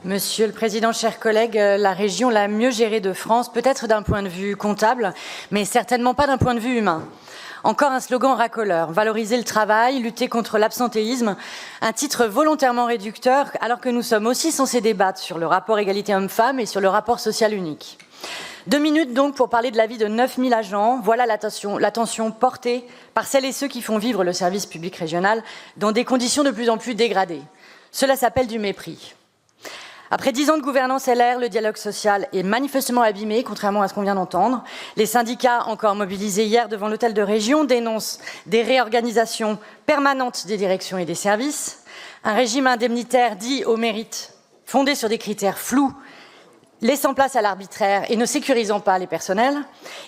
Monsieur le Président, chers collègues, la région la mieux gérée de France, peut-être d'un point de vue comptable, mais certainement pas d'un point de vue humain. Encore un slogan racoleur, valoriser le travail, lutter contre l'absentéisme, un titre volontairement réducteur, alors que nous sommes aussi censés débattre sur le rapport égalité homme-femme et sur le rapport social unique. 2 minutes donc pour parler de la vie de 9000 agents. Voilà l'attention portée par celles et ceux qui font vivre le service public régional dans des conditions de plus en plus dégradées. Cela s'appelle du mépris. Après 10 ans de gouvernance LR, le dialogue social est manifestement abîmé, contrairement à ce qu'on vient d'entendre. Les syndicats, encore mobilisés hier devant l'hôtel de région, dénoncent des réorganisations permanentes des directions et des services, un régime indemnitaire dit au mérite, fondé sur des critères flous, laissant place à l'arbitraire et ne sécurisant pas les personnels,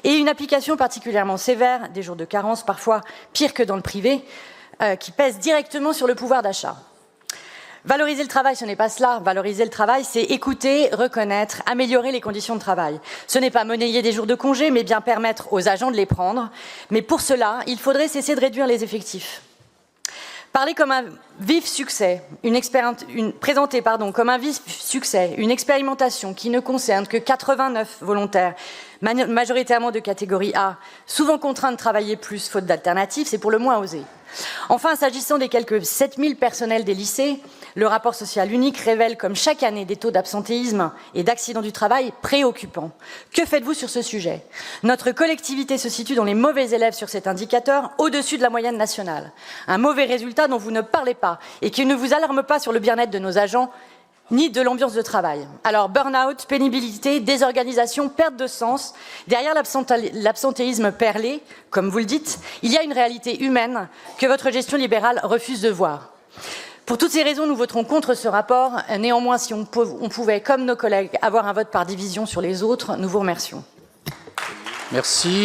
et une application particulièrement sévère, des jours de carence, parfois pire que dans le privé, qui pèse directement sur le pouvoir d'achat. Valoriser le travail, ce n'est pas cela. Valoriser le travail, c'est écouter, reconnaître, améliorer les conditions de travail. Ce n'est pas monnayer des jours de congé, mais bien permettre aux agents de les prendre. Mais pour cela, il faudrait cesser de réduire les effectifs. Parler comme un vif succès, présenter comme un vif succès une expérimentation qui ne concerne que 89 volontaires, majoritairement de catégorie A, souvent contraints de travailler plus faute d'alternatives, c'est pour le moins osé. Enfin, s'agissant des quelques 7000 personnels des lycées, le rapport social unique révèle comme chaque année des taux d'absentéisme et d'accidents du travail préoccupants. Que faites-vous sur ce sujet? Notre collectivité se situe dans les mauvais élèves sur cet indicateur, au-dessus de la moyenne nationale. Un mauvais résultat dont vous ne parlez pas et qui ne vous alarme pas sur le bien-être de nos agents, ni de l'ambiance de travail. Alors, burn-out, pénibilité, désorganisation, perte de sens. Derrière l'absentéisme perlé, comme vous le dites, il y a une réalité humaine que votre gestion libérale refuse de voir. Pour toutes ces raisons, nous voterons contre ce rapport. Néanmoins, si on pouvait, comme nos collègues, avoir un vote par division sur les autres, nous vous remercions. Merci.